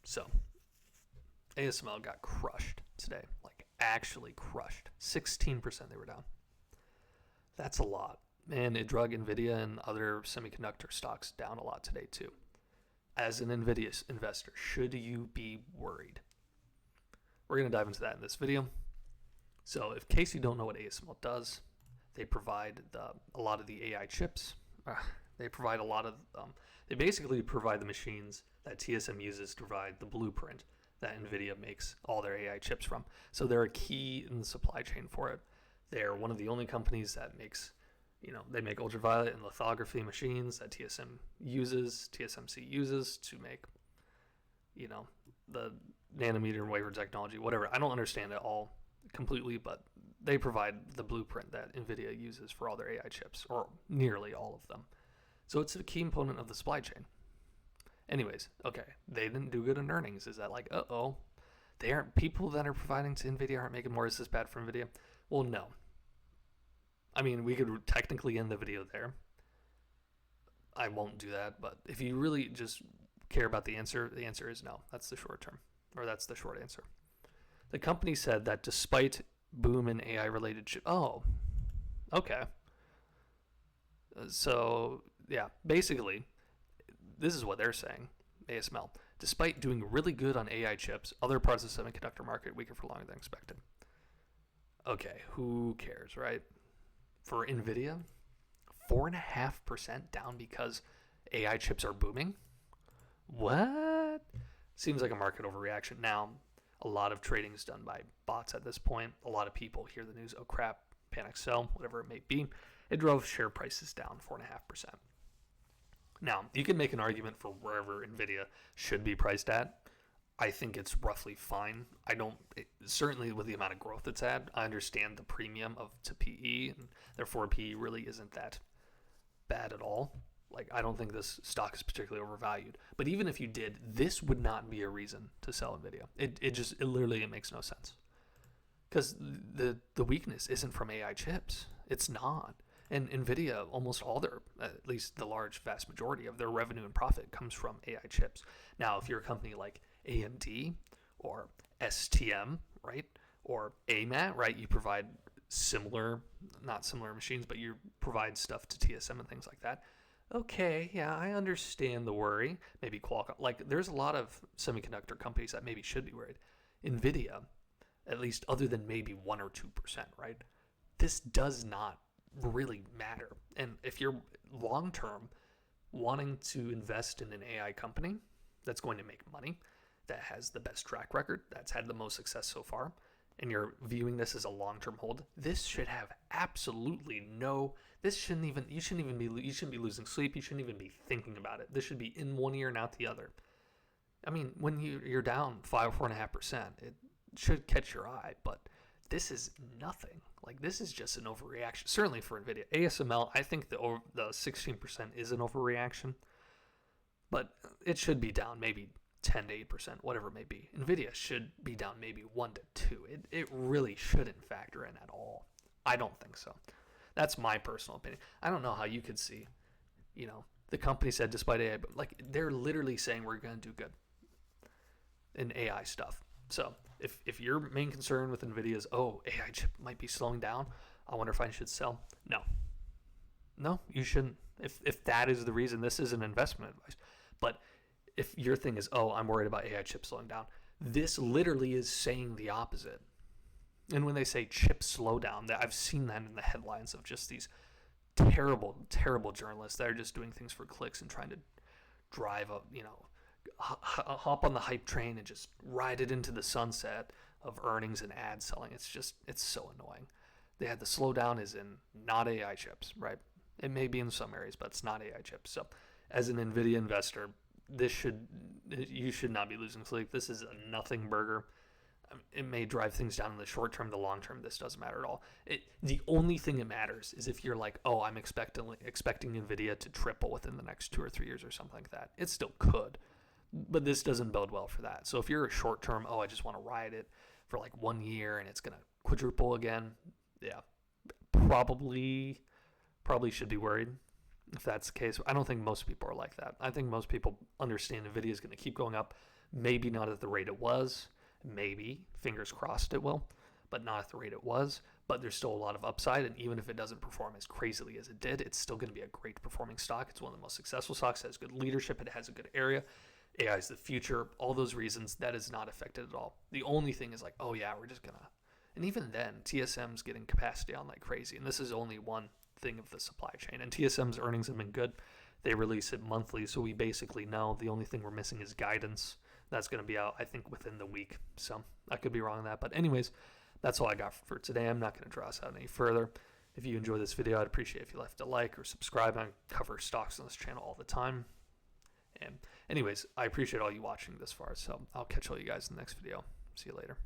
So, ASML got crushed today, like actually crushed. 16% they were down. That's a lot. And it drug Nvidia and other semiconductor stocks down a lot today too. As an Nvidia investor, should you be worried? We're going to dive into that in this video. So, in case you don't know what ASML does, they provide a lot of the AI chips. They provide a lot of. They basically provide the machines that TSM uses to provide the blueprint that Nvidia makes all their AI chips from. So they're a key in the supply chain for it. They're one of the only companies that makes, they make ultraviolet and lithography machines that TSMC uses to make, the nanometer and wafer technology, whatever. I don't understand it all completely, but they provide the blueprint that Nvidia uses for all their AI chips, or nearly all of them. So it's a key component of the supply chain. Anyways, okay, they didn't do good in earnings. Is that like, they aren't, people that are providing to Nvidia aren't making more? Is this bad for Nvidia? Well, no. I mean, we could technically end the video there. I won't do that, but if you really just care about the answer is no. That's the short term, or that's the short answer. The company said that despite boom in AI-related okay. So, yeah, basically, this is what they're saying, ASML. Despite doing really good on AI chips, other parts of the semiconductor market weaker for longer than expected. Okay, who cares, right? For Nvidia, 4.5% down because AI chips are booming? What? Seems like a market overreaction. Now, a lot of trading is done by bots at this point. A lot of people hear the news, oh crap, panic sell, whatever it may be. It drove share prices down 4.5%. Now, you can make an argument for wherever Nvidia should be priced at. I think it's roughly fine. Certainly with the amount of growth it's had, I understand the premium to PE, and therefore PE really isn't that bad at all. Like, I don't think this stock is particularly overvalued. But even if you did, this would not be a reason to sell Nvidia. It literally makes no sense. Because the weakness isn't from AI chips. It's not. And Nvidia, almost all at least the large vast majority of their revenue and profit comes from AI chips. Now, if you're a company like AMD or STM, right, or AMAT, right, you provide not similar machines, but you provide stuff to TSM and things like that. Okay, yeah, I understand the worry. Maybe Qualcomm. Like, there's a lot of semiconductor companies that maybe should be worried. Nvidia, at least other than maybe 1 or 2%, right? This does not really matter. And if you're long-term wanting to invest in an AI company that's going to make money, that has the best track record, that's had the most success so far, and you're viewing this as a long-term hold, this should have absolutely you shouldn't be losing sleep. You shouldn't even be thinking about it. This should be in one ear and out the other. I mean, when you're down 4.5%, it should catch your eye, but this is nothing. Like, this is just an overreaction. Certainly for Nvidia. ASML, I think the 16% is an overreaction, but it should be down maybe 10 to 8%, whatever it may be. Nvidia should be down maybe 1 to 2. It really shouldn't factor in at all. I don't think so. That's my personal opinion. I don't know how you could see, the company said despite AI, but like, they're literally saying we're going to do good in AI stuff. So if your main concern with Nvidia is, AI chip might be slowing down, I wonder if I should sell. No, you shouldn't. If that is the reason, this isn't investment advice. But if your thing is, I'm worried about AI chips slowing down, this literally is saying the opposite. And when they say chip slowdown, I've seen that in the headlines of just these terrible, terrible journalists that are just doing things for clicks and trying to drive up, hop on the hype train and just ride it into the sunset of earnings and ad selling. It's so annoying. They had the slowdown is in not AI chips, right? It may be in some areas, but it's not AI chips. So as an Nvidia investor, you should not be losing sleep. This is a nothing burger. It may drive things down in the short term. The long term, this doesn't matter at all. The only thing that matters is if you're like, I'm expecting Nvidia to triple within the next 2 or 3 years or something like that. It still could, but this doesn't bode well for that. So if you're a short term, I just want to ride it for like 1 year and it's going to quadruple again, yeah, probably should be worried if that's the case. I don't think most people are like that. I think most people understand Nvidia is going to keep going up Maybe not at the rate it was. Maybe, fingers crossed it will, but not at the rate it was. But there's still a lot of upside, and even if it doesn't perform as crazily as it did, it's still going to be a great performing stock. It's one of the most successful stocks. It has good leadership. It has a good area. AI is the future. All those reasons, that is not affected at all. The only thing is like, oh yeah, we're just going to... And even then, TSM's getting capacity on like crazy, and this is only one thing of the supply chain. And TSM's earnings have been good. They release it monthly, so we basically know the only thing we're missing is guidance. That's going to be out, I think, within the week. So I could be wrong on that. But anyways, that's all I got for today. I'm not going to draw us out any further. If you enjoyed this video, I'd appreciate if you left a like or subscribe. I cover stocks on this channel all the time. And anyways, I appreciate all you watching this far. So I'll catch all you guys in the next video. See you later.